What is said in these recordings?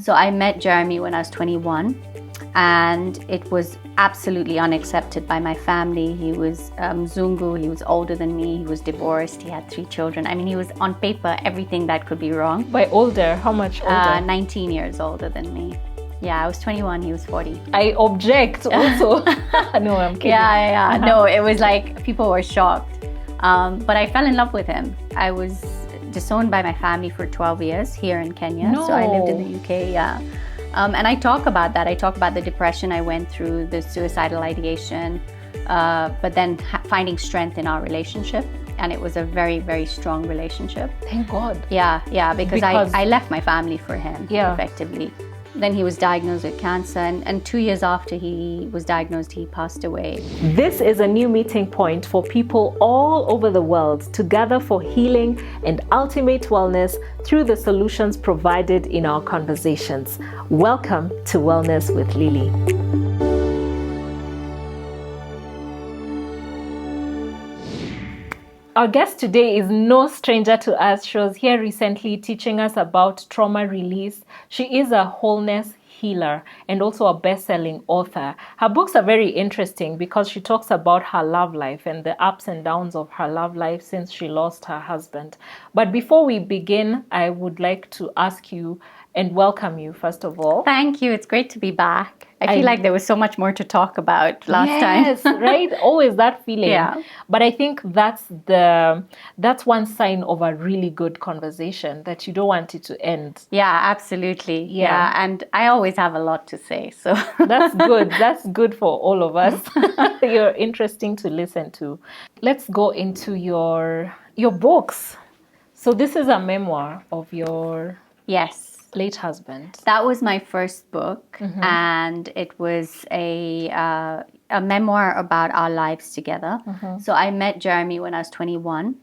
So I met Jeremy when I was 21, and it was absolutely unaccepted by my family. He was muzungu, he was older than me, he was divorced, he had 3 children. I mean, he was on paper everything that could be wrong. By older, how much older? 19 years older than me. Yeah, I was 21, he was 40. I object also. No, I'm kidding. Yeah. No, it was like people were shocked. But I fell in love with him. I was disowned by my family for 12 years here in Kenya. No. So I lived in the UK, yeah. And I talk about that. I talk about the depression I went through, the suicidal ideation, but then finding strength in our relationship. And it was a very, very strong relationship. Thank God. Yeah, because I left my family for him, effectively. Then he was diagnosed with cancer, and 2 years after he was diagnosed, he passed away. This is a new meeting point for people all over the world to gather for healing and ultimate wellness through the solutions provided in our conversations. Welcome to Wellness with Lily. Our guest today is no stranger to us. She was here recently teaching us about trauma release. She is a wholeness healer and also a best-selling author. Her books are very interesting because she talks about her love life and the ups and downs of her love life since she lost her husband. But before we begin, I would like to ask you and welcome you, first of all. Thank you. It's great to be back. I feel like there was so much more to talk about last time. Yes, right? Always that feeling. Yeah. But I think that's one sign of a really good conversation, that you don't want it to end. Yeah, absolutely. Yeah. And I always have a lot to say. So that's good. That's good for all of us. You're interesting to listen to. Let's go into your books. So this is a memoir of your late husband. That was my first book, and it was a memoir about our lives together. So I met Jeremy when I was 21,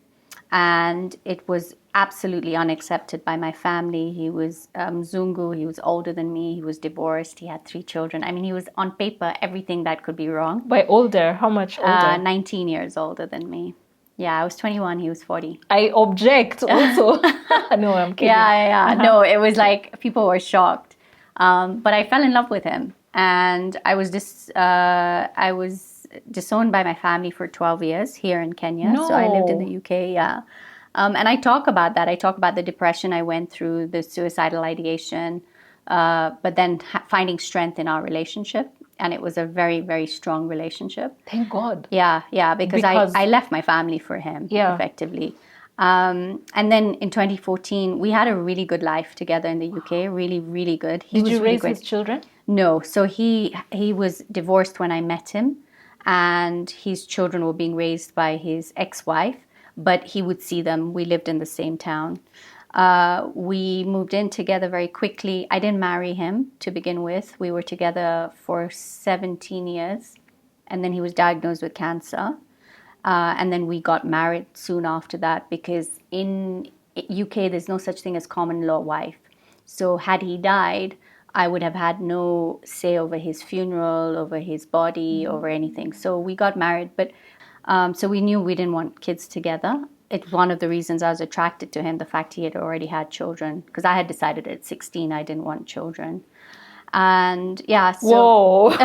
and it was absolutely unaccepted by my family. He was muzungu, he was older than me, he was divorced, he had 3 children. I mean, he was on paper everything that could be wrong. By older, how much older? 19 years older than me. Yeah, I was 21, he was 40. I object also. No, I'm kidding. Yeah. No, it was like people were shocked. But I fell in love with him, and I was disowned by my family for 12 years here in Kenya. No. So I lived in the UK, yeah. And I talk about that. I talk about the depression I went through, the suicidal ideation, but then finding strength in our relationship. And it was a very, very strong relationship. Thank God. Yeah, because I left my family for him, effectively. And then in 2014, we had a really good life together in the UK, really, really good. Did you raise his children? No, so he was divorced when I met him, and his children were being raised by his ex-wife, but he would see them. We lived in the same town. We moved in together very quickly. I didn't marry him to begin with. We were together for 17 years, and then he was diagnosed with cancer. And then we got married soon after that, because in UK there's no such thing as common law wife. So had he died, I would have had no say over his funeral, over his body, over anything. So we got married, but so we knew we didn't want kids together. It's one of the reasons I was attracted to him, the fact he had already had children, because I had decided at 16 I didn't want children. And yeah, so... Whoa.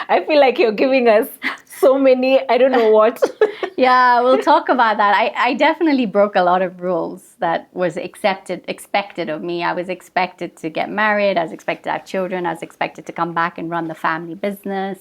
I feel like you're giving us so many, I don't know what. Yeah, we'll talk about that. I definitely broke a lot of rules that was expected of me. I was expected to get married, I was expected to have children, I was expected to come back and run the family business.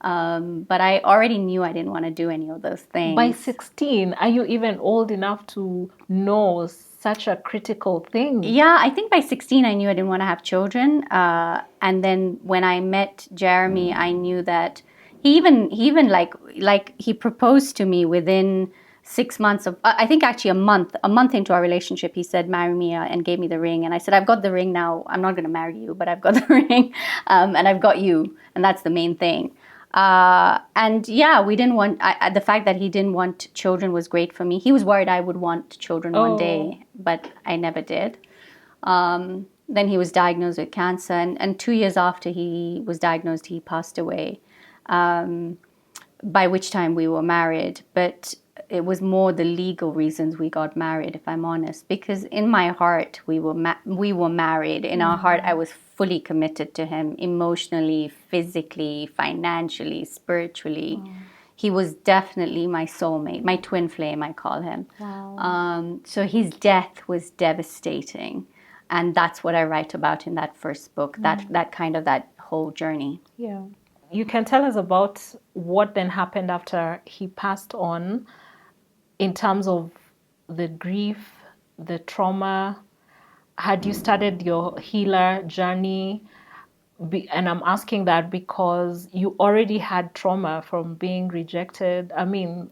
But I already knew I didn't want to do any of those things. By 16, are you even old enough to know such a critical thing? Yeah, I think by 16 I knew I didn't want to have children. And then when I met Jeremy, I knew that he even like he proposed to me within 6 months of, I think actually a month into our relationship, he said, marry me, and gave me the ring. And I said, I've got the ring now. I'm not going to marry you, but I've got the ring, and I've got you. And that's the main thing. And yeah, we didn't want, the fact that he didn't want children was great for me. He was worried I would want children one day, but I never did. Then he was diagnosed with cancer, and 2 years after he was diagnosed, he passed away, by which time we were married. But it was more the legal reasons we got married, if I'm honest, because in my heart we were married. In our heart, I was fully committed to him emotionally, physically, financially, spiritually. He was definitely my soulmate, my twin flame, I call him. So his death was devastating, and that's what I write about in that first book. That whole journey. Yeah. You can tell us about what then happened after he passed on, in terms of the grief, the trauma. Had you started your healer journey? And I'm asking that because you already had trauma from being rejected. I mean,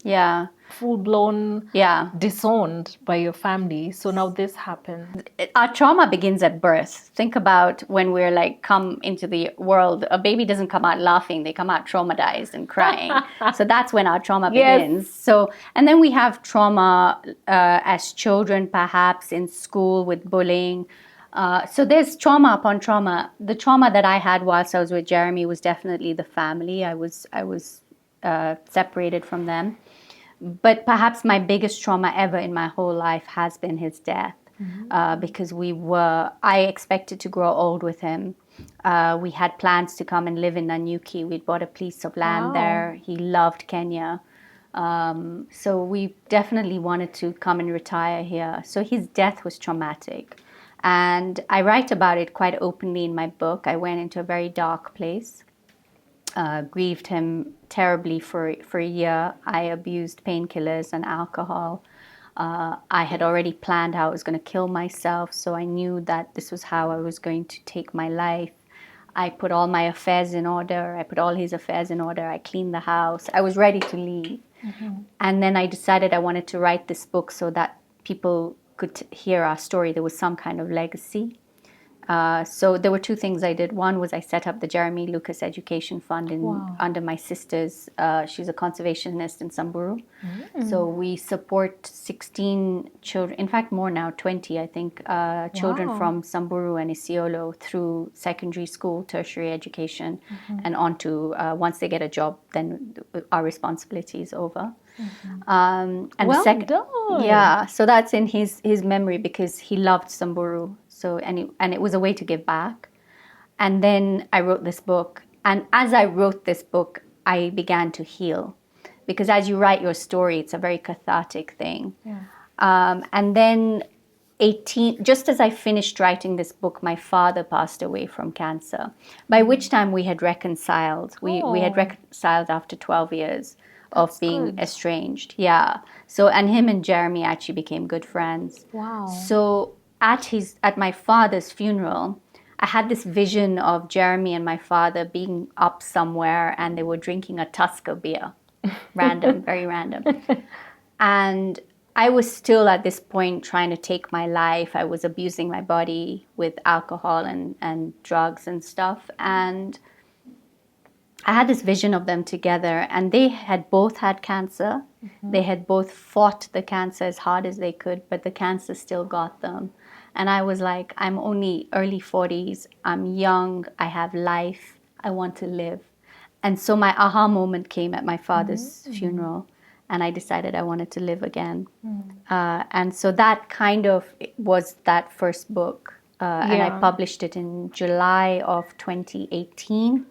full-blown disowned by your family. So now this happened. Our trauma begins at birth. Think about when we're like come into the world. A baby doesn't come out laughing. They come out traumatized and crying. So that's when our trauma begins. So, and then we have trauma as children, perhaps in school with bullying. So there's trauma upon trauma. The trauma that I had whilst I was with Jeremy was definitely the family. I was separated from them. But perhaps my biggest trauma ever in my whole life has been his death, because I expected to grow old with him. We had plans to come and live in Nanyuki. We'd bought a piece of land there. He loved Kenya. So we definitely wanted to come and retire here. So his death was traumatic. And I write about it quite openly in my book. I went into a very dark place. Grieved him terribly for a year. I abused painkillers and alcohol. I had already planned how I was going to kill myself, so I knew that this was how I was going to take my life. I put all my affairs in order. I put all his affairs in order. I cleaned the house. I was ready to leave. And then I decided I wanted to write this book so that people could hear our story. There was some kind of legacy. So there were two things I did. One was I set up the Jeremy Lucas Education Fund under my sister's. She's a conservationist in Samburu. So we support 16 children, in fact more now, 20 I think, children from Samburu and Isiolo through secondary school, tertiary education, and on to, once they get a job, then our responsibility is over. And well done. Yeah, so that's in his memory because he loved Samburu. So and it was a way to give back. And then I wrote this book, and as I wrote this book, I began to heal, because as you write your story, it's a very cathartic thing. And then just as I finished writing this book, my father passed away from cancer, by which time we had reconciled. We had reconciled after 12 years of being estranged. So, and him and Jeremy actually became good friends. So at my father's funeral, I had this vision of Jeremy and my father being up somewhere, and they were drinking a Tusker beer. Random, very random. And I was still at this point trying to take my life. I was abusing my body with alcohol and drugs and stuff. And I had this vision of them together, and they had both had cancer. They had both fought the cancer as hard as they could, but the cancer still got them. And I was like, I'm only early 40s. I'm young. I have life. I want to live. And so my aha moment came at my father's funeral, and I decided I wanted to live again. And so that kind of was that first book. And I published it in July of 2018.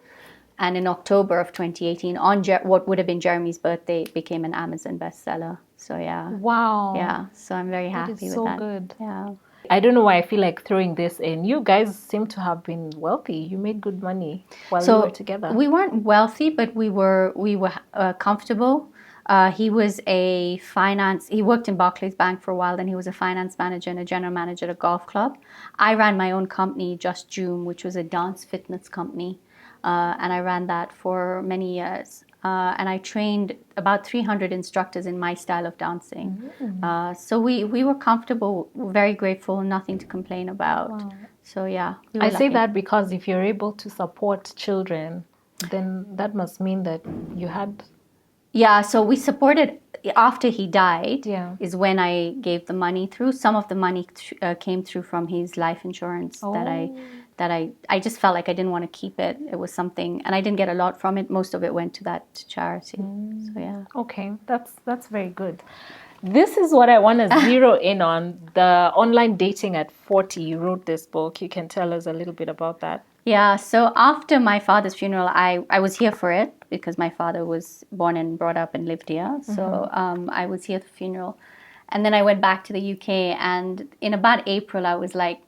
And in October of 2018, on what would have been Jeremy's birthday, it became an Amazon bestseller. So so I'm very happy with that. So good. Yeah. I don't know why I feel like throwing this in. You guys seem to have been wealthy. You made good money while you were together. We weren't wealthy, but we were comfortable. He worked in Barclays Bank for a while, then he was a finance manager and a general manager at a golf club. I ran my own company, Just Joom, which was a dance fitness company. And I ran that for many years. And I trained about 300 instructors in my style of dancing. So we were comfortable, very grateful, nothing to complain about. So I say that because if you're able to support children, then that must mean that you had... So we supported, after he died, is when I gave the money through. Some of the money came through from his life insurance that I just felt like I didn't want to keep it. It was something, and I didn't get a lot from it. Most of it went to that charity. So yeah. Okay, that's very good. This is what I want to zero in on, the online dating at 40. You wrote this book. You can tell us a little bit about that. Yeah, so after my father's funeral, I was here for it because my father was born and brought up and lived here. So I was here at the funeral. And then I went back to the UK, and in about April, I was like,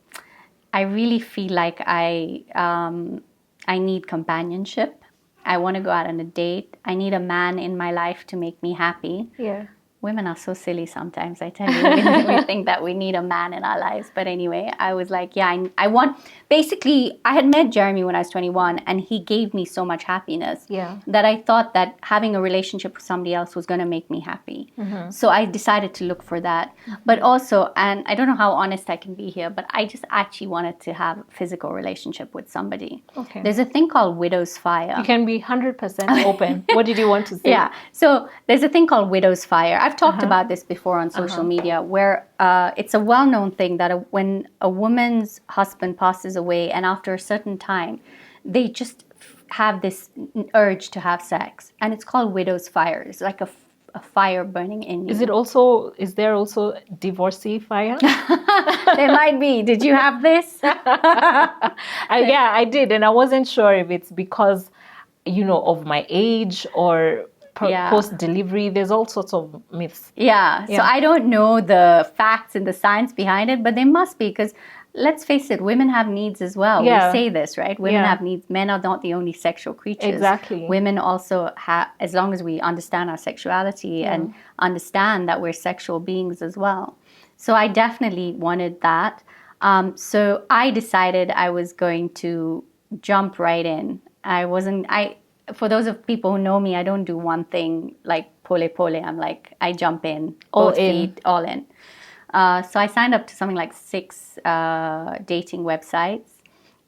I really feel like I need companionship. I want to go out on a date. I need a man in my life to make me happy. Yeah. Women are so silly sometimes, I tell you. We think that we need a man in our lives. But anyway, I was like, yeah, I want... Basically, I had met Jeremy when I was 21, and he gave me so much happiness that I thought that having a relationship with somebody else was going to make me happy. So I decided to look for that. But also, and I don't know how honest I can be here, but I just actually wanted to have a physical relationship with somebody. Okay. There's a thing called widow's fire. You can be 100% open. What did you want to say? Yeah. So there's a thing called widow's fire. I've talked about this before on social media, where it's a well-known thing that when a woman's husband passes away, and after a certain time, they just have this urge to have sex, and it's called widow's fire. It's like a fire burning in you. Is there also divorcee fire? There might be. Did you have this? Yeah, I did, and I wasn't sure if it's because, of my age or post-delivery. There's all sorts of myths. Yeah. So I don't know the facts and the science behind it, but they must be, because let's face it, women have needs as well. We say this, right? Women have needs. Men are not the only sexual creatures. Exactly. Women also have, as long as we understand our sexuality and understand that we're sexual beings as well. So I definitely wanted that. So I decided I was going to jump right in. For those of people who know me, I don't do one thing like pole. I'm like, I jump in, both feet, all in. So I signed up to something like 6 dating websites,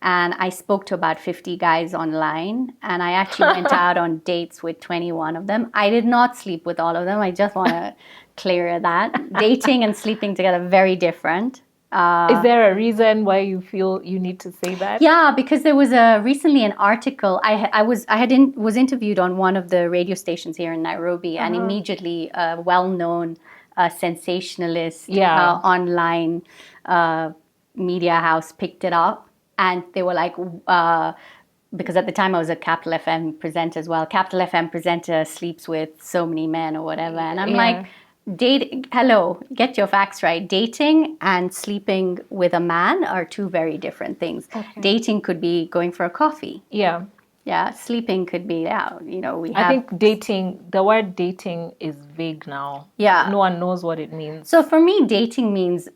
and I spoke to about 50 guys online, and I actually went out on dates with 21 of them. I did not sleep with all of them. I just want to clear that. Dating and sleeping together, very different. Is there a reason why you feel you need to say that? Yeah, because there was recently an article. I was interviewed on one of the radio stations here in Nairobi, and immediately a well-known sensationalist online media house picked it up, and they were like, because at the time I was a Capital FM presenter as well. Capital FM presenter sleeps with so many men or whatever, and I'm like, hello, get your facts right. Dating and sleeping with a man are 2 very different things. Okay. Dating could be going for a coffee. Yeah. Yeah, sleeping could be, I think the word dating is vague now. Yeah. No one knows what it means. So for me, dating means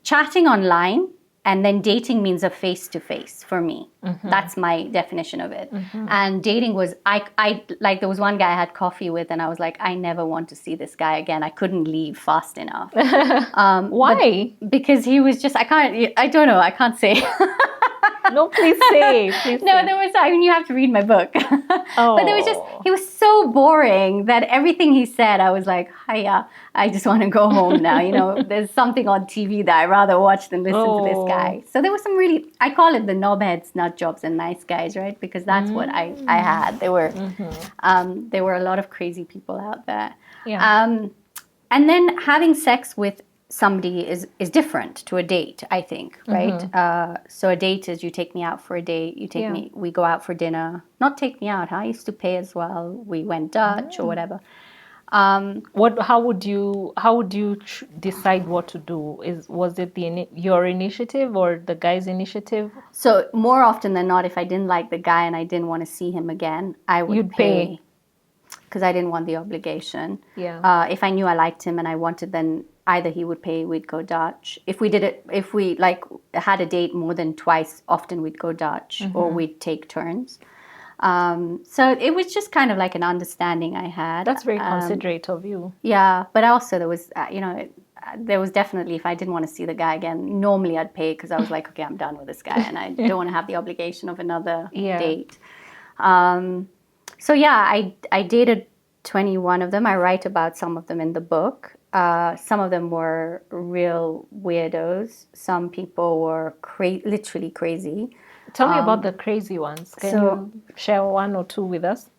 chatting online, and then dating means a face-to-face for me. That's my definition of it. And dating was, there was one guy I had coffee with, and I was like, I never want to see this guy again. I couldn't leave fast enough. Why? Because he was just, I don't know, I can't say. No, please say. There was, you have to read my book. But he was so boring that everything he said, I was like, hiya, I just want to go home now. There's something on TV that I'd rather watch than listen to this guy. So there was some really, I call it the knobheads, nut jobs, and nice guys, right? Because that's what I had. There were a lot of crazy people out there. Yeah. And then having sex with somebody is different to a date, I think, right? So a date is you take me out for a date, we go out for dinner. Not take me out, I used to pay as well. We went Dutch or whatever. How would you decide what to do? Was it your initiative or the guy's initiative? So more often than not, if I didn't like the guy and I didn't want to see him again, I would pay. Because I didn't want the obligation. Yeah. If I knew I liked him and I wanted, then either he would pay, we'd go Dutch. If we had a date more than twice, often we'd go Dutch or we'd take turns. So it was just kind of like an understanding I had. That's very considerate of you. Yeah, but also there was, there was definitely, if I didn't want to see the guy again, normally I'd pay because I was like, okay, I'm done with this guy and I don't want to have the obligation of another date. So yeah, I dated 21 of them. I write about some of them in the book. some of them were real weirdos. Some people were literally crazy. Tell me about the crazy ones. Can you share one or two with us?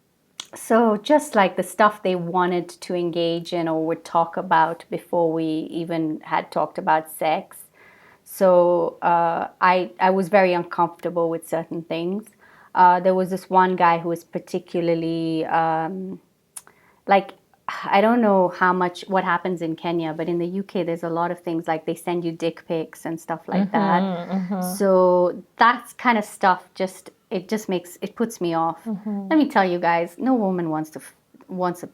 So just like the stuff they wanted to engage in or would talk about before we even had talked about sex. So I was very uncomfortable with certain things. There was this one guy who was particularly like, I don't know what happens in Kenya, but in the UK, there's a lot of things like they send you dick pics and stuff like that. So that's kind of stuff it puts me off. Let me tell you guys, no woman wants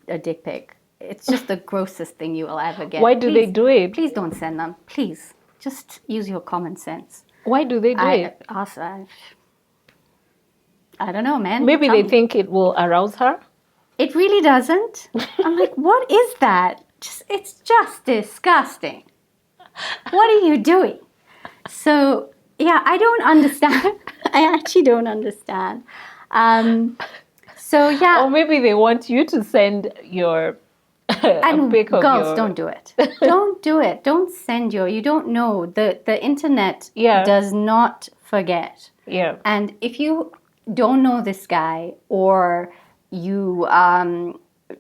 a dick pic. It's just the grossest thing you will ever get. Why do they do it? Please don't send them. Please, just use your common sense. Why do they do it? I don't know, man. Maybe they think it will arouse her. It really doesn't. I'm like, what is that? It's just disgusting. What are you doing? So, yeah, I don't understand. I actually don't understand. So, yeah. Or maybe they want you to send your pic of girls, don't do it. Don't do it. Don't send you don't know. The internet does not forget. Yeah. And if you don't know this guy or you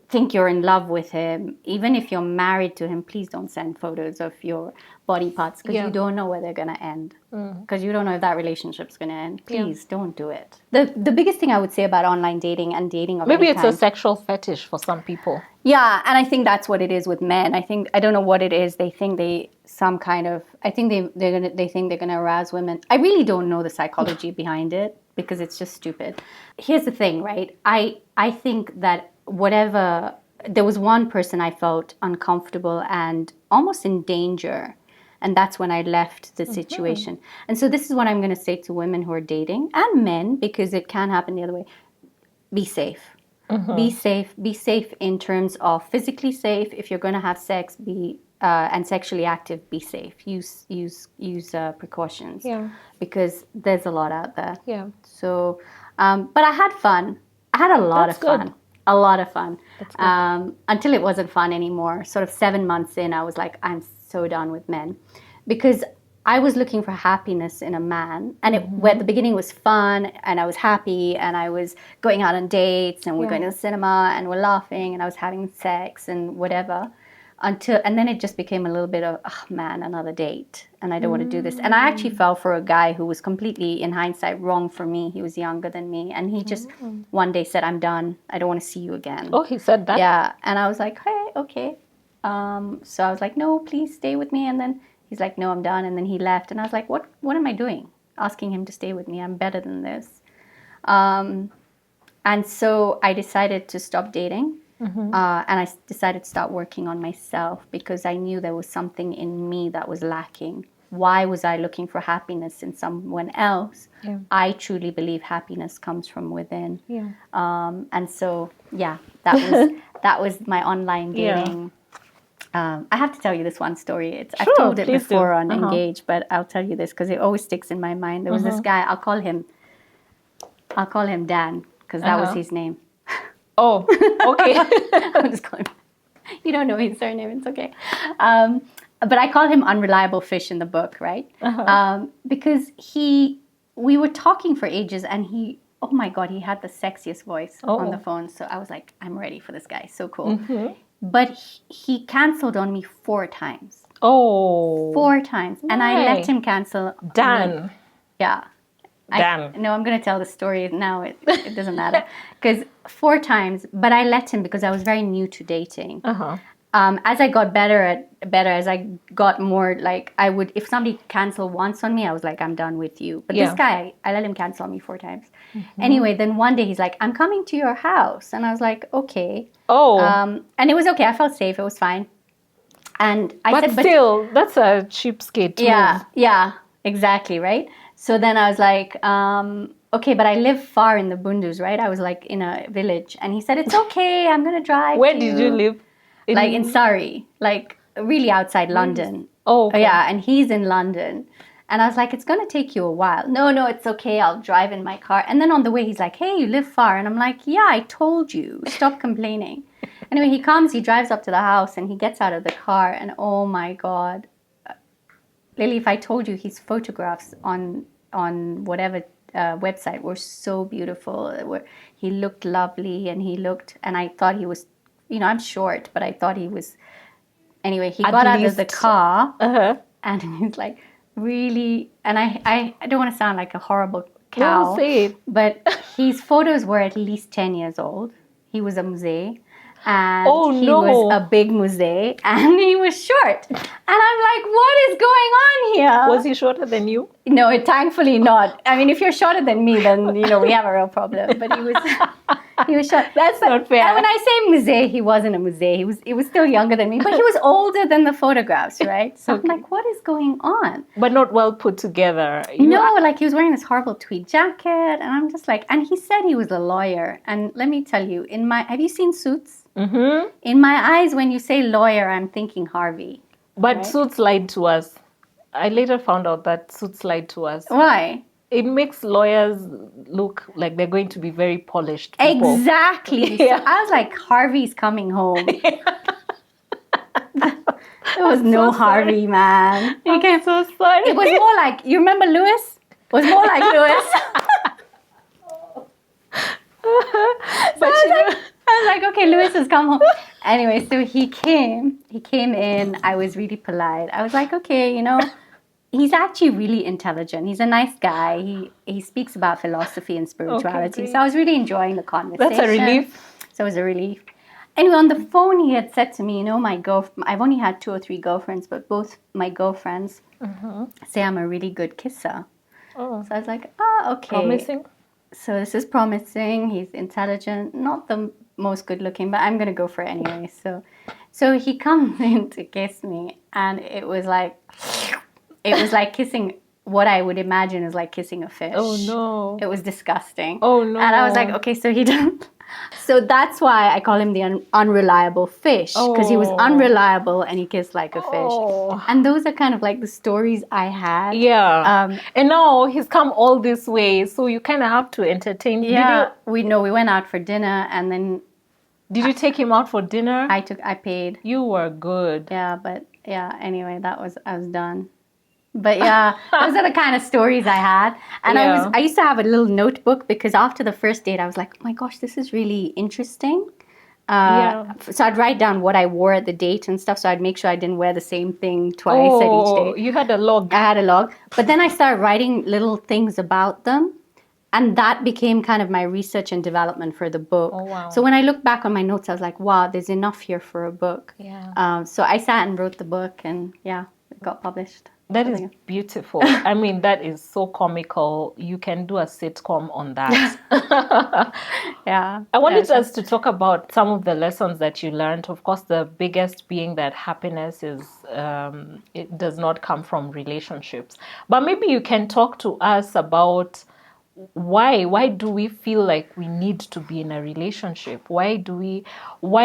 think you're in love with him, even if you're married to him, please don't send photos of your body parts because you don't know where they're going to end. Because you don't know if that relationship's going to end. Please don't do it. The biggest thing I would say about online dating and dating of maybe any it's kind, a sexual fetish for some people. Yeah, and I think that's what it is with men. I don't know what it is. They think they think they're gonna arouse women. I really don't know the psychology behind it because it's just stupid. Here's the thing, right? I think that there was one person I felt uncomfortable and almost in danger, and that's when I left the situation. And so this is what I'm going to say to women who are dating and men, because it can happen the other way. Be safe. Be safe. Be safe in terms of physically safe. If you're going to have sex, and sexually active, be safe. Use precautions. Yeah. Because there's a lot out there. Yeah. So, but I had fun. I had a lot of fun. A lot of fun. Until it wasn't fun anymore. Sort of 7 months in, I was like, I'm so done with men, because I was looking for happiness in a man, and at the beginning was fun, and I was happy, and I was going out on dates, and we're going to the cinema, and we're laughing, and I was having sex and whatever, and then it just became a little bit of, oh man, another date, and I don't want to do this. And I actually fell for a guy who was completely, in hindsight, wrong for me. He was younger than me, and he just one day said, I'm done. I don't want to see you again. Oh, he said that? Yeah, and I was like, hey, okay. So I was like, no, please stay with me, and then he's like, no, I'm done. And then he left. And I was like, what am I doing? Asking him to stay with me. I'm better than this. And so I decided to stop dating. And I decided to start working on myself because I knew there was something in me that was lacking. Why was I looking for happiness in someone else? Yeah. I truly believe happiness comes from within. Yeah. And so, yeah, that was my online dating. Yeah. I have to tell you this one story. I've told it before on Engage, but I'll tell you this because it always sticks in my mind. There was this guy. I'll call him Dan because that was his name. Oh, okay. I'll just call him. You don't know his surname. It's okay. But I call him Unreliable Fish in the book, right? Because we were talking for ages, and oh my God, he had the sexiest voice on the phone. So I was like, I'm ready for this guy. So cool. But he canceled on me 4 times. Oh. 4 times. And I let him cancel. Dan. Yeah. No, I'm going to tell the story now. It doesn't matter. Because 4 times, but I let him because I was very new to dating. As I got better, as I got more, like, I would, if somebody canceled once on me, I was like, I'm done with you. But this guy, I let him cancel on me 4 times. Anyway, then one day he's like, I'm coming to your house. And I was like, okay. Oh. And it was okay. I felt safe. It was fine. And I said, but still, that's a cheapskate move. Yeah, exactly, right? So then I was like, okay, but I live far in the Bundus, right? I was like in a village. And he said, it's okay. I'm going to drive. Where did you live? In Surrey, like really outside London. Oh, okay. Yeah, and he's in London. And I was like, it's going to take you a while. No, it's okay. I'll drive in my car. And then on the way, he's like, hey, you live far. And I'm like, yeah, I told you. Stop complaining. Anyway, he comes, he drives up to the house, and he gets out of the car, and oh my God, Lily, if I told you his photographs on whatever website were so beautiful. He looked lovely, and I thought he was, I'm short, but I thought he was. Anyway, he got out of the car, and he's like, really, and I don't want to sound like a horrible cow, Don't say it. but his photos were at least 10 years old. He was a muse. And he was a big muse, and he was short. And I'm like, what is going on here? Was he shorter than you? No, thankfully not. I mean, if you're shorter than me, then, we have a real problem. But he was short. That's not fair. And when I say muse, he wasn't a muse. He was still younger than me, but he was older than the photographs, right? So I'm like, what is going on? But not well put together. No, like he was wearing this horrible tweed jacket, and I'm just like, and he said he was a lawyer. And let me tell you, have you seen Suits? Mm-hmm. In my eyes, when you say lawyer, I'm thinking Harvey. But right? Suits lied to us. I later found out that Suits lied to us. Why? It makes lawyers look like they're going to be very polished people. Exactly. Yeah. So I was like, Harvey's coming home. There was no Harvey, man. I'm so sorry. It was more like, you remember Lewis? It was more like Lewis. But I was like, okay, Lewis has come home. Anyway, so he came in. I was really polite. I was like, okay, he's actually really intelligent. He's a nice guy. He speaks about philosophy and spirituality. Okay, so I was really enjoying the conversation. That's a relief. So it was a relief. Anyway, on the phone, he had said to me, I've only had 2 or 3 girlfriends, but both my girlfriends say I'm a really good kisser. Oh. So I was like, okay. Promising. So this is promising. He's intelligent, not the most good looking, but I'm gonna go for it anyway. So he comes in to kiss me, and it was like kissing what I would imagine is like kissing a fish. Oh no! It was disgusting. Oh no! And I was like, okay, so he doesn't. So that's why I call him the unreliable fish, because he was unreliable and he kissed like a fish. And those are kind of like the stories I had. Yeah. And now he's come all this way, so you kind of have to entertain. Yeah. We went out for dinner, and then. Did you take him out for dinner? I paid. You were good. Yeah, but yeah. Anyway, I was done. But yeah, those are the kind of stories I had. And I used to have a little notebook, because after the first date, I was like, oh my gosh, this is really interesting. So I'd write down what I wore at the date and stuff. So I'd make sure I didn't wear the same thing twice at each date. You had a log. I had a log. But then I started writing little things about them. And that became kind of my research and development for the book. Oh, wow. So when I look back on my notes, I was like, wow, there's enough here for a book. Yeah. So I sat and wrote the book, and yeah, it got published. That is beautiful. I mean, that is so comical. You can do a sitcom on that. Yeah. I wanted us to talk about some of the lessons that you learned. Of course, the biggest being that happiness is, it does not come from relationships. But maybe you can talk to us about why do we feel like we need to be in a relationship? Why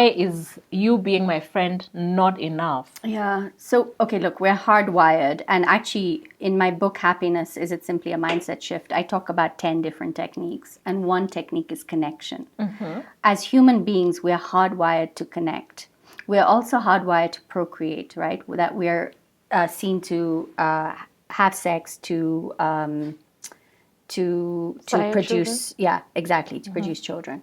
is you being my friend not enough? Yeah. So, okay, look, we're hardwired. And actually, in my book, Happiness, Is It Simply a Mindset Shift? I talk about 10 different techniques. And one technique is connection. Mm-hmm. As human beings, we're hardwired to connect. We're also hardwired to procreate, right? That we're seen to have sex, to produce, to produce children.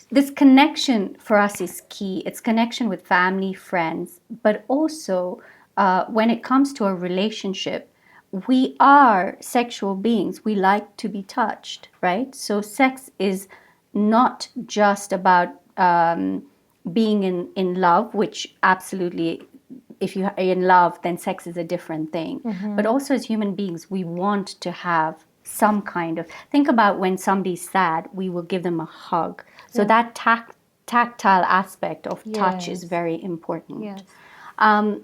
This connection for us is key. It's connection with family, friends, but also when it comes to a relationship, we are sexual beings. We like to be touched, right? So sex is not just about being in love, which absolutely, if you're in love, then sex is a different thing. Mm-hmm. But also as human beings, we want to have some kind of, think about when somebody's sad, we will give them a hug. So that tactile aspect of touch is very important. Yes.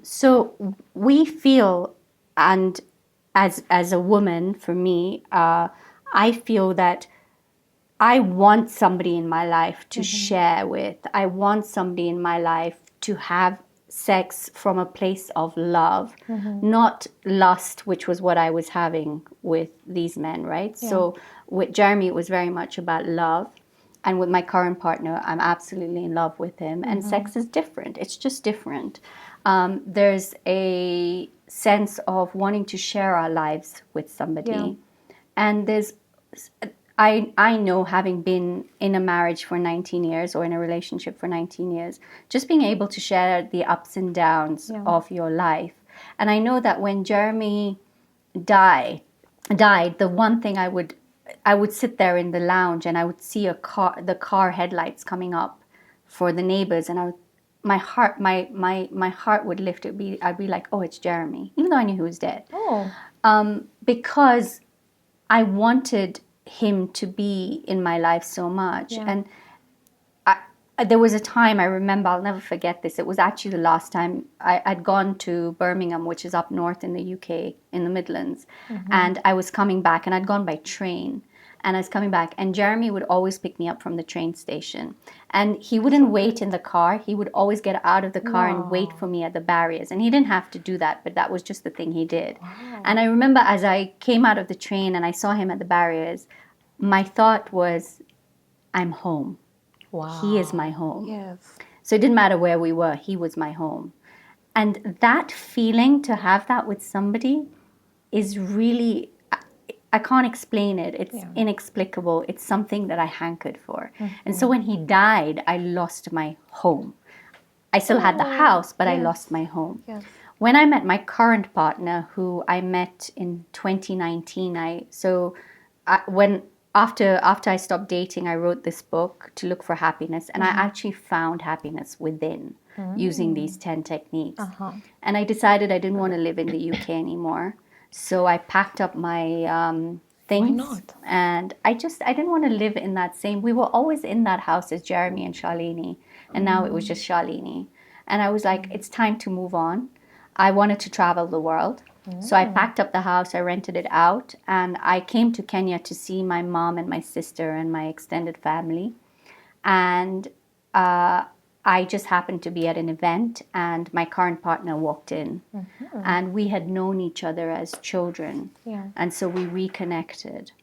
So we feel, and as a woman, for me, I feel that I want somebody in my life to share with. I want somebody in my life to have sex from a place of love, not lust, which was what I was having with these men, right? Yeah. So with Jeremy, it was very much about love. and with my current partner, I'm absolutely in love with him. And sex is different. It's just different. There's a sense of wanting to share our lives with somebody. Yeah. And I know, having been in a marriage for 19 years or in a relationship for 19 years, just being able to share the ups and downs of your life. And I know that when Jeremy died, the one thing I would sit there in the lounge and I would see the car headlights coming up for the neighbors, and my heart would lift. I'd be like, oh, it's Jeremy, even though I knew he was dead. Because I wanted him to be in my life so much. And there was a time, I remember, I'll never forget this. It was actually the last time I'd gone to Birmingham, which is up north in the UK, in the Midlands. And I was coming back, and I'd gone by train. And I was coming back, and Jeremy would always pick me up from the train station. And he wouldn't wait in the car. He would always get out of the car and wait for me at the barriers. And he didn't have to do that, but that was just the thing he did. And I remember as I came out of the train and I saw him at the barriers, my thought was, I'm home. Wow. He is my home. Yes. So it didn't matter where we were, he was my home. And that feeling, to have that with somebody, is really, I can't explain it. It's inexplicable. It's something that I hankered for. And so when he died, I lost my home. I still had the house, but I lost my home. Yes. When I met my current partner, who I met in 2019, after I stopped dating, I wrote this book, To Look for Happiness, and I actually found happiness within using these 10 techniques. And I decided I didn't want to live in the UK anymore. So I packed up my things. Why not? And I didn't want to live in that same, we were always in that house as Jeremy and Shalini. And now it was just Shalini. And I was like, it's time to move on. I wanted to travel the world. So I packed up the house, I rented it out, and I came to Kenya to see my mom and my sister and my extended family. And I just happened to be at an event, and my current partner walked in. And we had known each other as children. And so we reconnected.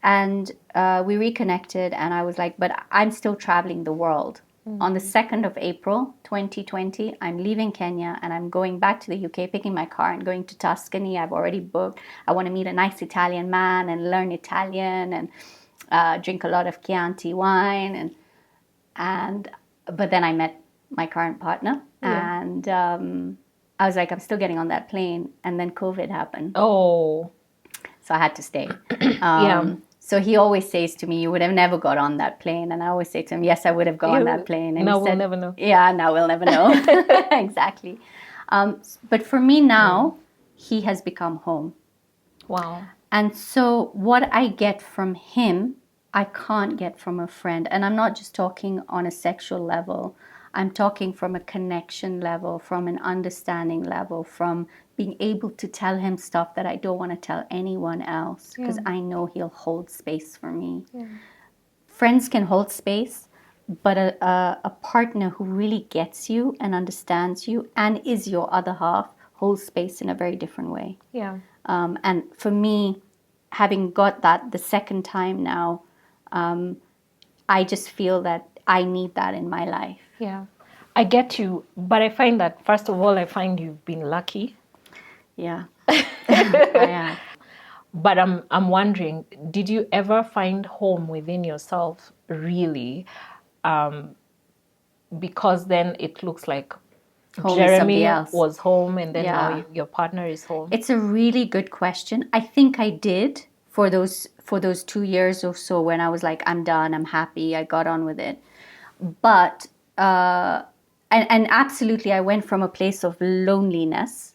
And and I was like, but I'm still traveling the world. On the 2nd of April, 2020, I'm leaving Kenya and I'm going back to the UK, picking my car and going to Tuscany. I've already booked. I want to meet a nice Italian man and learn Italian and drink a lot of Chianti wine. But then I met my current partner, and I was like, I'm still getting on that plane. And then COVID happened. Oh. So I had to stay. So he always says to me, you would have never got on that plane. And I always say to him, yes, I would have got on that plane. And now he we'll said, never know. Yeah, now we'll never know. Exactly. But for me now, he has become home. Wow. And so what I get from him, I can't get from a friend. And I'm not just talking on a sexual level. I'm talking from a connection level, from an understanding level, from being able to tell him stuff that I don't want to tell anyone else, because I know he'll hold space for me. Friends can hold space, but a partner who really gets you and understands you and is your other half holds space in a very different way. And for me, having got that the second time now, I just feel that I need that in my life. I get you, but I find that, first of all, I find you've been lucky. Yeah. I am. But I'm wondering, did you ever find home within yourself, really? Because then it looks like Home is Jeremy somebody else. was home, and then now your partner is home. It's a really good question. I think I did for those 2 years or so when I was like, I'm done, I'm happy, I got on with it. But and absolutely, I went from a place of loneliness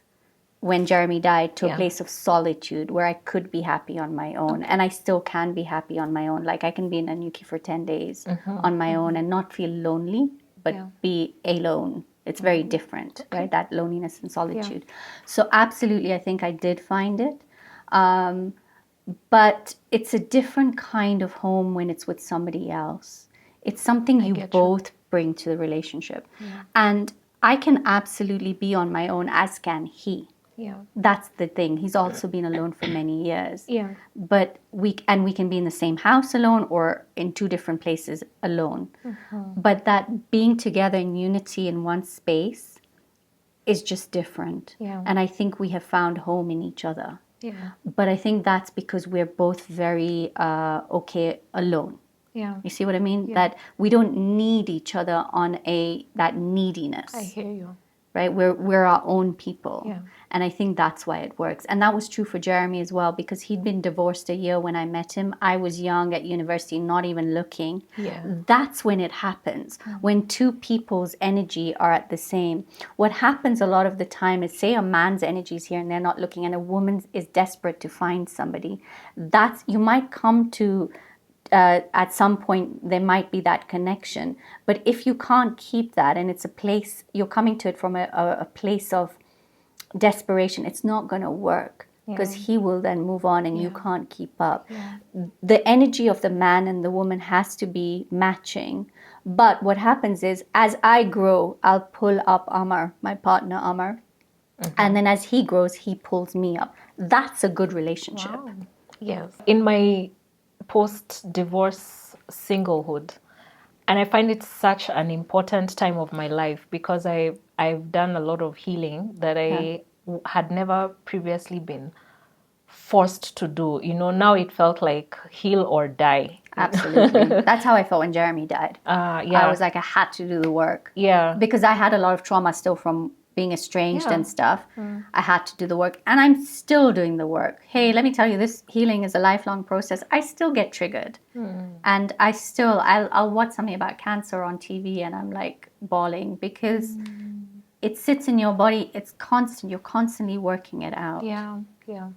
when Jeremy died to a place of solitude where I could be happy on my own. And I still can be happy on my own. Like I can be in a Nuki for 10 days on my own and not feel lonely, but be alone. It's very different, right? That loneliness and solitude. So absolutely, I think I did find it. But it's a different kind of home when it's with somebody else. It's something you both bring to the relationship. And I can absolutely be on my own, as can he. Yeah. That's the thing. He's also been alone for many years. Yeah. But we can be in the same house alone or in two different places alone. But that being together in unity in one space is just different. Yeah. And I think we have found home in each other. Yeah. But I think that's because we're both very okay alone. Yeah. You see what I mean? Yeah. That we don't need each other on that neediness. I hear you. Right? We're our own people. Yeah. And I think that's why it works. And that was true for Jeremy as well, because he'd been divorced a year when I met him. I was young at university, not even looking. Yeah. That's when it happens. When two people's energy are at the same. What happens a lot of the time is, say a man's energy is here and they're not looking, and a woman is desperate to find somebody. You might come to at some point there might be that connection, but if you can't keep that, and it's a place you're coming to it from a place of desperation, it's not going to work, because he will then move on and you can't keep up. The energy of the man and the woman has to be matching. But what happens is, as I grow, I'll pull up Amar, my partner Amar, and then as he grows, he pulls me up. That's a good relationship. Wow. Yes. In my post-divorce singlehood, and I find it such an important time of my life, because I've done a lot of healing that I had never previously been forced to do. Now it felt like heal or die. Absolutely. That's how I felt when Jeremy died. Yeah. I was like, I had to do the work. Yeah. Because I had a lot of trauma still from being estranged and stuff. I had to do the work, and I'm still doing the work. Hey, let me tell you, this healing is a lifelong process. I still get triggered, and I'll watch something about cancer on TV and I'm like bawling, because it sits in your body. It's constant. You're constantly working it out. Yeah. Yeah.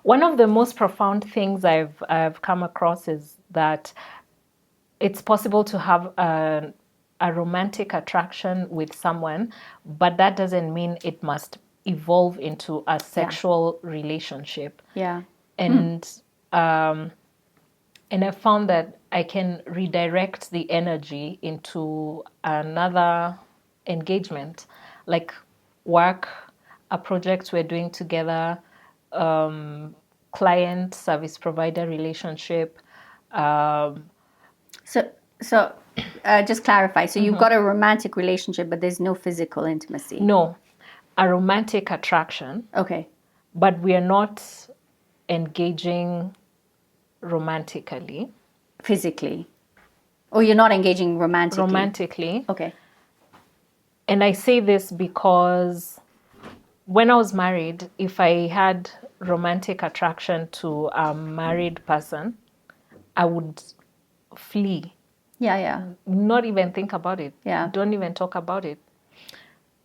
One of the most profound things I've come across is that it's possible to have a romantic attraction with someone, but that doesn't mean it must evolve into a sexual relationship. Yeah. And I found that I can redirect the energy into another engagement, like work, a project we're doing together, client service provider relationship. So just clarify. So you've got a romantic relationship, but there's no physical intimacy. No, a romantic attraction. Okay. But we are not engaging romantically. Physically. Or you're not engaging romantically. Romantically. Okay. And I say this because when I was married, if I had romantic attraction to a married person, I would flee. Yeah. Not even think about it. Yeah. Don't even talk about it.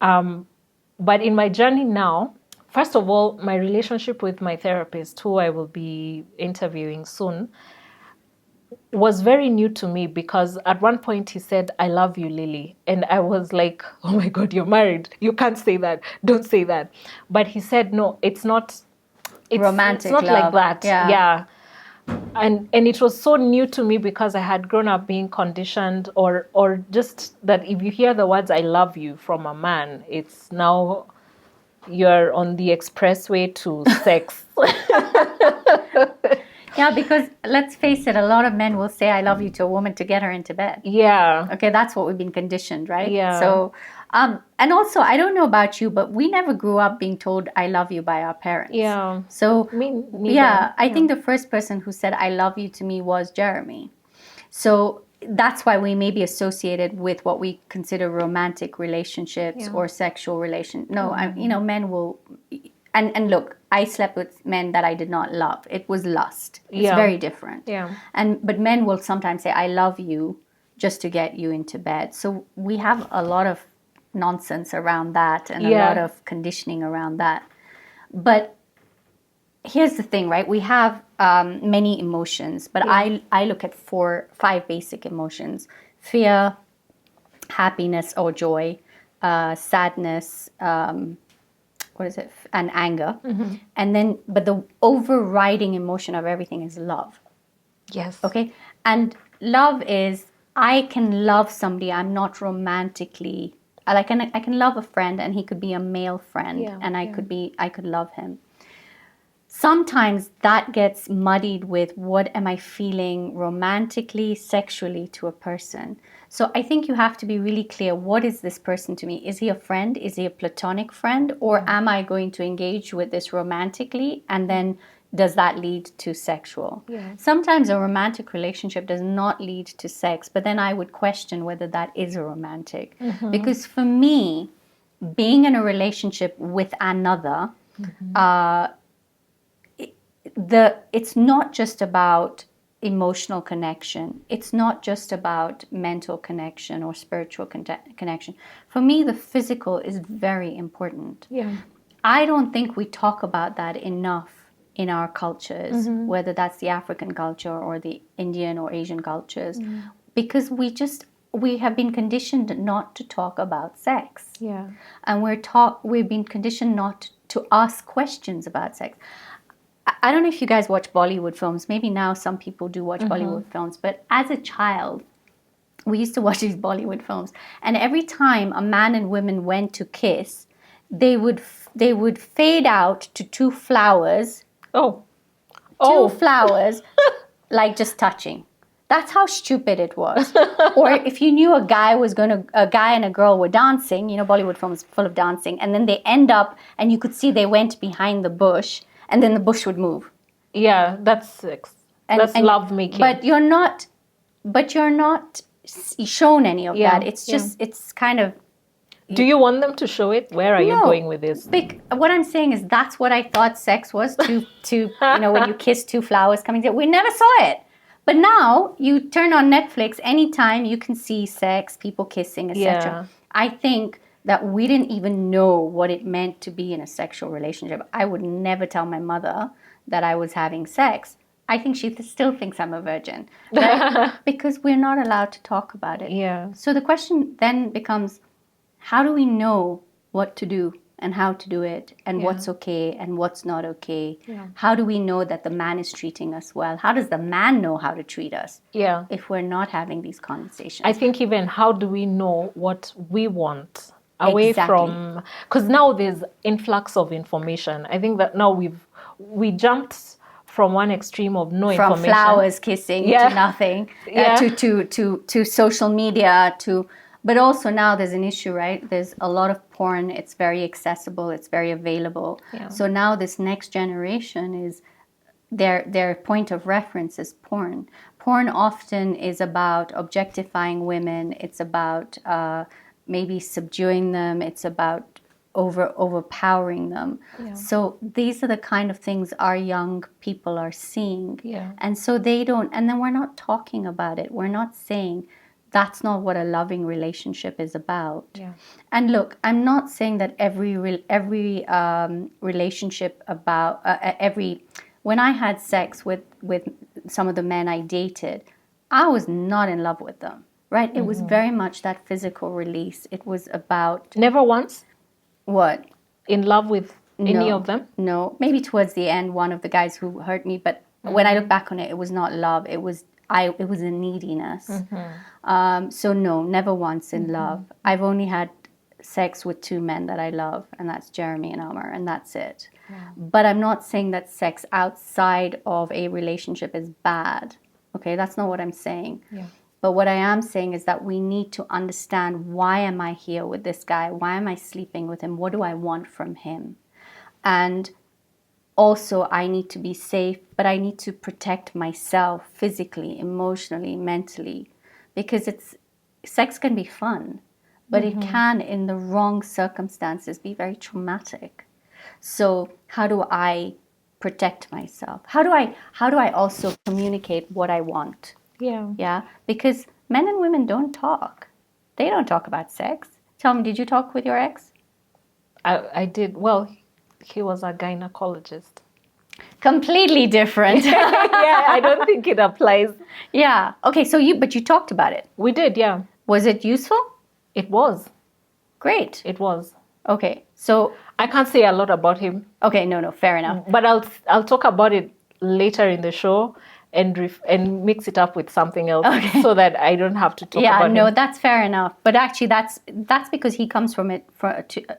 But in my journey now, first of all, my relationship with my therapist, who I will be interviewing soon, was very new to me, because at one point he said, "I love you, Lily." And I was like, oh my God, you're married. You can't say that. Don't say that. But he said, no, it's not romantic. It's not love. like that. Yeah. And it was so new to me, because I had grown up being conditioned, or just that if you hear the words "I love you" from a man, it's now you're on the expressway to sex. Yeah, because let's face it, a lot of men will say "I love you" to a woman to get her into bed. Yeah. Okay, that's what we've been conditioned, right? Yeah. So, and also, I don't know about you, but we never grew up being told "I love you" by our parents. Yeah. So, Me neither. yeah, I think the first person who said "I love you" to me was Jeremy. So that's why we may be associated with what we consider romantic relationships or sexual relations. No, men will. And look, I slept with men that I did not love. It was lust. It's very different. Yeah. But men will sometimes say, "I love you," just to get you into bed. So we have a lot of nonsense around that, and a lot of conditioning around that. But here's the thing, right? We have many emotions, but I look at 5 basic emotions: fear, happiness or joy, sadness, and anger. And then, but the overriding emotion of everything is love. Yes. Okay? And love is, I can love somebody I'm not romantically I can love a friend, and he could be a male friend, Yeah, and I yeah. could love him. Sometimes that gets muddied with what am I feeling romantically, sexually to a person. So I think you have to be really clear, what is this person to me? Is he a friend? Is he a platonic friend? Or am I going to engage with this romantically, and then does that lead to sexual? Yeah. Sometimes a romantic relationship does not lead to sex, but then I would question whether that is a romantic. Because for me, being in a relationship with another, it's not just about emotional connection. It's not just about mental connection or spiritual connection. For me, the physical is very important. Yeah. I don't think we talk about that enough in our cultures, whether that's the African culture or the Indian or Asian cultures, because we have been conditioned not to talk about sex. Yeah. And we've been conditioned not to ask questions about sex. I don't know if you guys watch Bollywood films. Maybe now some people do watch Bollywood films, but as a child, we used to watch these Bollywood films, and every time a man and woman went to kiss, they would fade out to two flowers, Oh. two flowers, like just touching. That's how stupid it was. Or if you knew a guy and a girl were dancing, Bollywood films full of dancing, and then they end up, and you could see they went behind the bush, and then the bush would move. Yeah, that's sex. That's love making. But you're not shown any of that. It's just, it's kind of. Do you want them to show it? Where are you going with this? What I'm saying is that's what I thought sex was, to when you kiss two flowers coming together. We never saw it. But now you turn on Netflix, anytime you can see sex, people kissing, etc. Yeah. I think that we didn't even know what it meant to be in a sexual relationship. I would never tell my mother that I was having sex. I think she still thinks I'm a virgin, right? Because we're not allowed to talk about it. Yeah. So the question then becomes, how do we know what to do and how to do it, and what's okay and what's not okay? Yeah. How do we know that the man is treating us well? How does the man know how to treat us Yeah. if we're not having these conversations? I think even how do we know what we want away Exactly. from, because now there's influx of information. I think that now we jumped from one extreme of no From information. flowers kissing to nothing, to social media, but also now there's an issue, right? There's a lot of porn. It's very accessible. It's very available. Yeah. So now this next generation is, their point of reference is porn. Porn often is about objectifying women. It's about maybe subduing them. It's about overpowering them. Yeah. So these are the kind of things our young people are seeing. Yeah. And so and then we're not talking about it. We're not saying, that's not what a loving relationship is about. Yeah. And look, I'm not saying that every relationship when I had sex with some of the men I dated, I was not in love with them, right? It was very much that physical release. It was about... Never once What? in love with any of them? No. Maybe towards the end, one of the guys who hurt me, but when I look back on it, it was not love. It was a neediness. So no, never once in love. I've only had sex with two men that I love, and that's Jeremy and Amar, and that's it. Yeah. But I'm not saying that sex outside of a relationship is bad. Okay, that's not what I'm saying. Yeah. But what I am saying is that we need to understand, why am I here with this guy? Why am I sleeping with him? What do I want from him? And also, I need to be safe, but I need to protect myself physically, emotionally, mentally, because sex can be fun, but it can, in the wrong circumstances, be very traumatic. So how do I protect myself? How do I also communicate what I want? Yeah. Yeah, because men and women don't talk. They don't talk about sex. Tell me, did you talk with your ex? I did. Well, he was a gynecologist. Completely different. Yeah, I don't think it applies. Yeah. Okay, but you talked about it. We did, yeah. Was it useful? It was. Great. It was. Okay, so... I can't say a lot about him. Okay, no, fair enough. But I'll talk about it later in the show. and mix it up with something else Okay. so that I don't have to talk Yeah, about no, him. that's fair enough. But actually, that's because he comes from it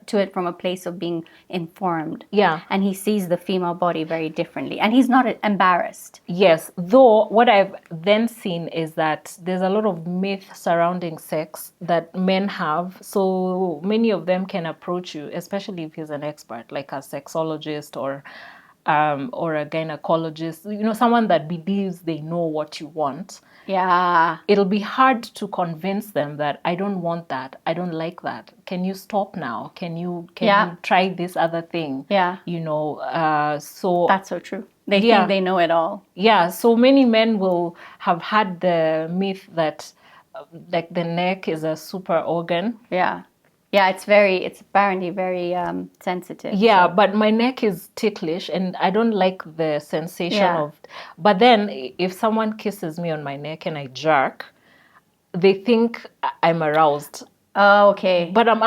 to it from a place of being informed. Yeah. And he sees the female body very differently, and he's not embarrassed. Yes, though what I've then seen is that there's a lot of myth surrounding sex that men have. So many of them can approach you, especially if he's an expert, like a sexologist or a gynecologist, someone that believes they know what you want. Yeah. It'll be hard to convince them that I don't want that. I don't like that. Can you stop now? Can you try this other thing? Yeah. So That's so true. They think they know it all. Yeah, so many men will have had the myth that like the neck is a super organ. Yeah. Yeah, it's apparently very sensitive. Yeah, so. but my neck is ticklish and I don't like the sensation of. But then if someone kisses me on my neck and I jerk, they think I'm aroused. Oh, okay. But I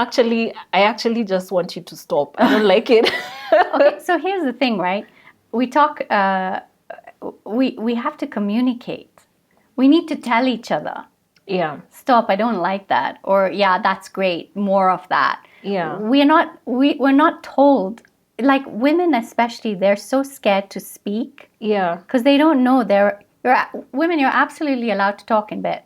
actually just want you to stop. I don't like it. Okay, so here's the thing, right? We talk, we have to communicate. We need to tell each other. Yeah. Stop, I don't like that. Or, yeah, that's great. More of that. Yeah. We're not told, like women especially, they're so scared to speak. Yeah. Because they don't know women, you're absolutely allowed to talk in bed.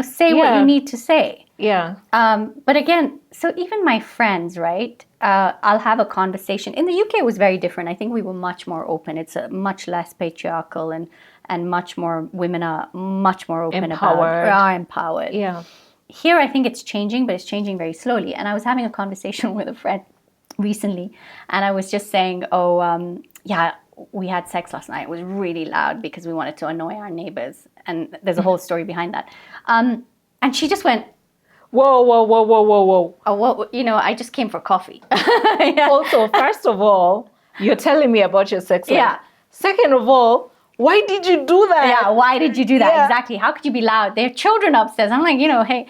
Say what you need to say. Yeah. But again, so even my friends, right? I'll have a conversation. In the UK, it was very different. I think we were much more open. It's much less patriarchal and much more, women are much more open are empowered. Yeah. Here, I think it's changing, but it's changing very slowly. And I was having a conversation with a friend recently, and I was just saying, we had sex last night. It was really loud because we wanted to annoy our neighbors. And there's a whole story behind that. And she just went, whoa. oh, well, I just came for coffee. Yeah. Also, first of all, you're telling me about your sex life. Yeah. Second of all, why did you do that? Yeah, why did you do that? Yeah. Exactly. How could you be loud? There are children upstairs. I'm like, hey.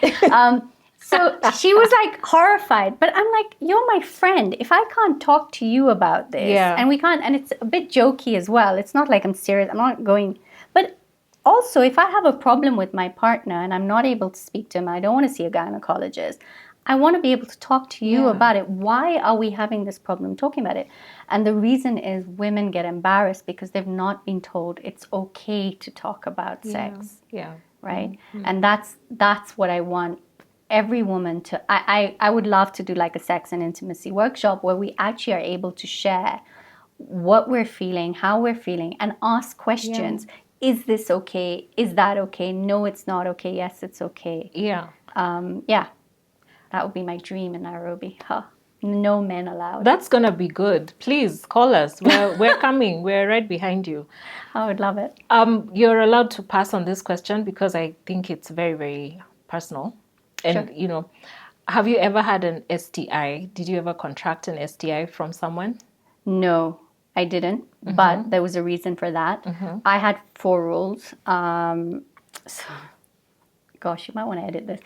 So she was like horrified. But I'm like, you're my friend. If I can't talk to you about this, and we can't, and it's a bit jokey as well. It's not like I'm serious. I'm not going. But also, if I have a problem with my partner and I'm not able to speak to him, I don't want to see a gynecologist. I want to be able to talk to you about it. Why are we having this problem talking about it? And the reason is women get embarrassed because they've not been told it's okay to talk about sex. Yeah. Right? Mm-hmm. And that's what I want every woman to... I would love to do like a sex and intimacy workshop where we actually are able to share what we're feeling, how we're feeling, and ask questions. Yeah. Is this okay? Is that okay? No, it's not okay. Yes, it's okay. Yeah. That would be my dream in Nairobi. Huh. No men allowed. That's going to be good. Please call us. We're coming. We're right behind you. I would love it. You're allowed to pass on this question because I think it's very, very personal. And, have you ever had an STI? Did you ever contract an STI from someone? No, I didn't. Mm-hmm. But there was a reason for that. Mm-hmm. I had 4 rules. Gosh, you might want to edit this.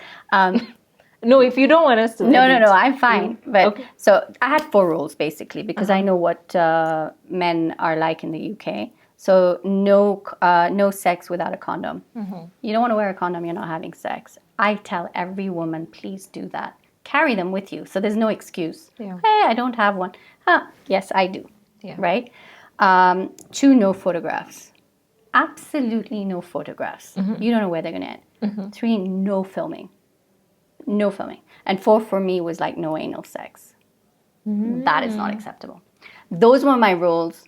No, if you don't want us to. No, I'm fine. But okay. So I had 4 rules basically because I know what men are like in the UK. So no sex without a condom. Mm-hmm. You don't want to wear a condom, you're not having sex. I tell every woman, please do that. Carry them with you. So there's no excuse. Yeah. Hey, I don't have one. Yes, I do. Yeah. Right? 2, no photographs. Absolutely no photographs. Mm-hmm. You don't know where they're going to end. Mm-hmm. 3, no filming. No filming. And 4 for me was like no anal sex. Mm. That is not acceptable. Those were my rules.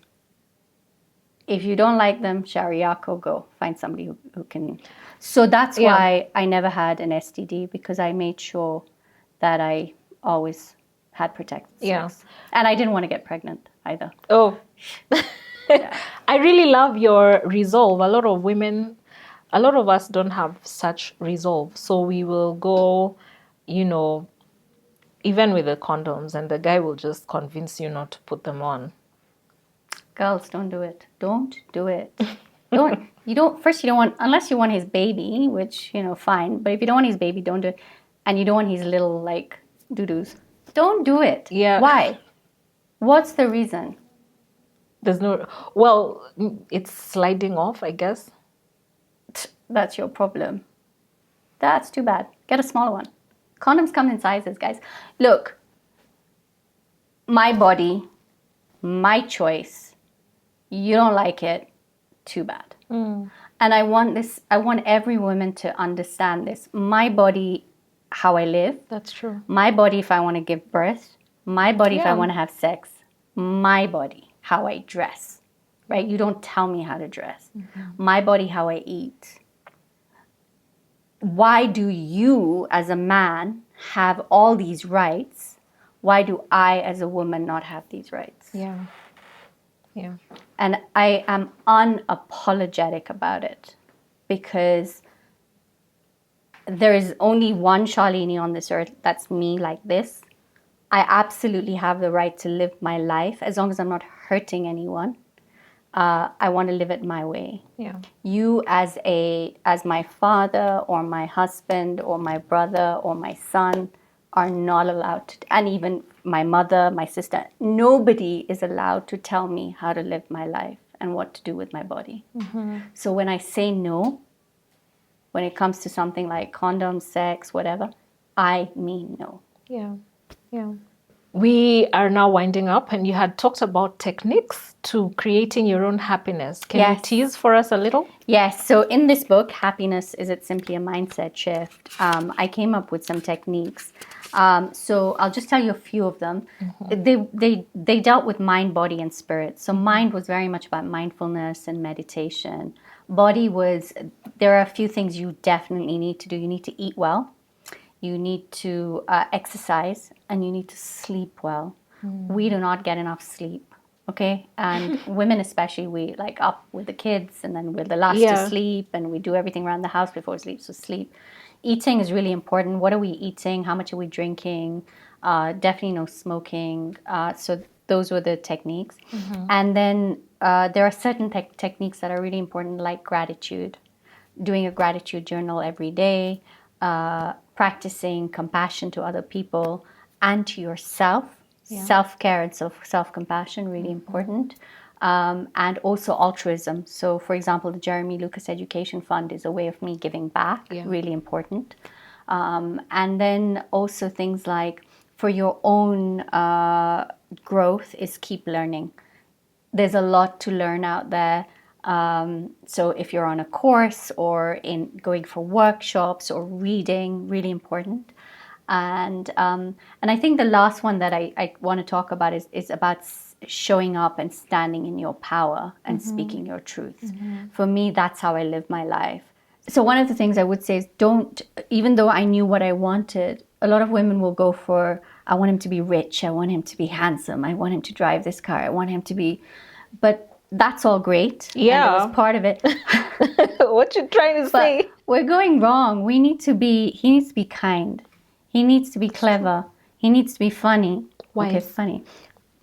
If you don't like them, Shariako, go. Find somebody who can. So that's why I never had an STD because I made sure that I always had protected sex. And I didn't want to get pregnant either. Oh. I really love your resolve. A lot of us don't have such resolve. So we will go, even with the condoms, and the guy will just convince you not to put them on. Girls, don't do it. Don't do it. You don't want, unless you want his baby, which, fine. But if you don't want his baby, don't do it. And you don't want his little, like, doo-doos. Don't do it. Yeah. Why? What's the reason? It's sliding off, I guess. that's your problem. That's too bad. Get a smaller one. Condoms come in sizes, guys. Look, my body, my choice. You don't like it, too bad. And I want every woman to understand this. My body, how I live. That's true. My body, if I want to give birth. My body, if I want to have sex. My body, how I dress. Right? You don't tell me how to dress. My body, how I eat. Why do you, as a man, have all these rights? Why do I, as a woman, not have these rights? Yeah. And I am unapologetic about it because there is only one Shalini on this earth that's me like this. I absolutely have the right to live my life as long as I'm not hurting anyone. I want to live it my way. Yeah. You as my father or my husband or my brother or my son are not allowed to, and even my mother, my sister, nobody is allowed to tell me how to live my life and what to do with my body. So when I say no, when it comes to something like condoms, sex, whatever, I mean no. Yeah. We are now winding up, and you had talked about techniques to creating your own happiness. Can you tease for us a little? Yes. So in this book, Happiness, Is It Simply a Mindset Shift? I came up with some techniques. So I'll just tell you a few of them. They dealt with mind, body, and spirit. So mind was very much about mindfulness and meditation. Body was, there are a few things you definitely need to do. You need to eat well. You need to exercise, and you need to sleep well. We do not get enough sleep, okay? And women especially, we like up with the kids, and then we're the last to sleep, and we do everything around the house before sleep. So sleep. Eating is really important. What are we eating? How much are we drinking? Definitely no smoking. So those were the techniques. And then there are certain techniques that are really important, like gratitude. Doing a gratitude journal every day. Practicing compassion to other people and to yourself. Self-care and self-compassion, really important. And also altruism. So, for example, the Jeremy Lucas Education Fund is a way of me giving back, really important. And then also things like for your own growth is keep learning. There's a lot to learn out there. So if you're on a course or in going for workshops or reading, really important. And I think the last one that I want to talk about is about showing up and standing in your power and speaking your truth. For me, that's how I live my life. So one of the things I would say is even though I knew what I wanted, a lot of women will go for, I want him to be rich, I want him to be handsome, I want him to drive this car, I want him to be, but that's all great. Yeah. And it was part of it. What you trying to say? We're going wrong. He needs to be kind. He needs to be clever. He needs to be funny. Why? Okay, funny.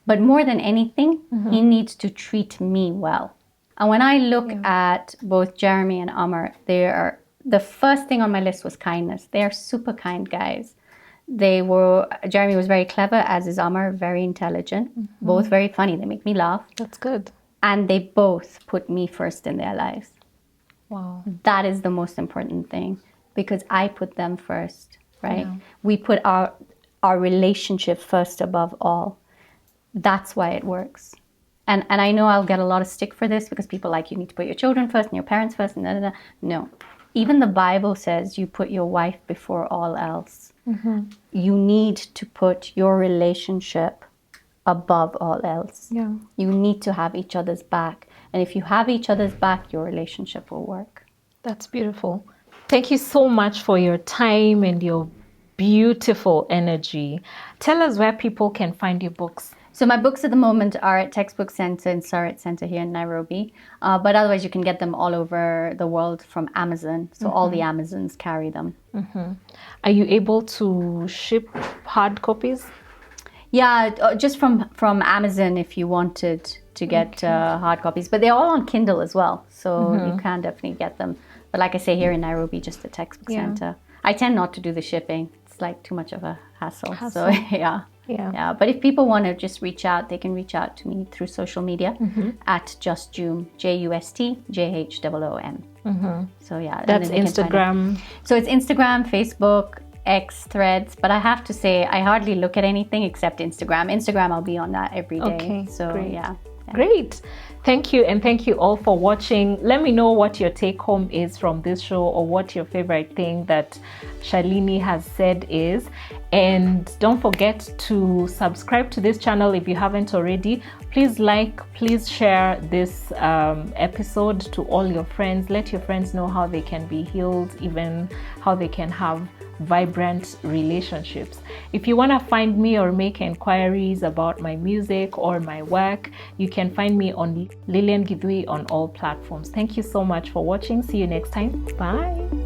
But more than anything, he needs to treat me well. And when I look at both Jeremy and Amar, the first thing on my list was kindness. They are super kind guys. Jeremy was very clever, as is Amar, very intelligent, both very funny. They make me laugh. That's good. And they both put me first in their lives. Wow. That is the most important thing, because I put them first, right? Yeah. We put our relationship first above all. That's why it works. And I know I'll get a lot of stick for this because people like, you need to put your children first and your parents first. And No. Even the Bible says you put your wife before all else. You need to put your relationship above all else. Yeah. You need to have each other's back. And if you have each other's back, your relationship will work. That's beautiful. Thank you so much for your time and your beautiful energy. Tell us where people can find your books. So my books at the moment are at Textbook Center and Surrey Center here in Nairobi. But otherwise, you can get them all over the world from Amazon. So all the Amazons carry them. Are you able to ship hard copies? Yeah, just from Amazon if you wanted to get hard copies. But they're all on Kindle as well. So you can definitely get them. But like I say, here in Nairobi, just the Textbook Center. I tend not to do the shipping. It's like too much of a hassle. So, yeah. Yeah, but if people want to just reach out, they can reach out to me through social media at JustJoom, JustJoom. So yeah, that's Instagram. So it's Instagram, Facebook, X, Threads, but I have to say I hardly look at anything except Instagram. I'll be on that every day. Okay, so great. Yeah. Great. Thank you, and thank you all for watching. Let me know what your take home is from this show, or what your favorite thing that Shalini has said is. And don't forget to subscribe to this channel if you haven't already. Please please share this episode to all your friends. Let your friends know how they can be healed, even how they can have vibrant relationships. If you want to find me or make inquiries about my music or my work, you can find me on Lillian Githui on all platforms. Thank you so much for watching. See you next time. Bye.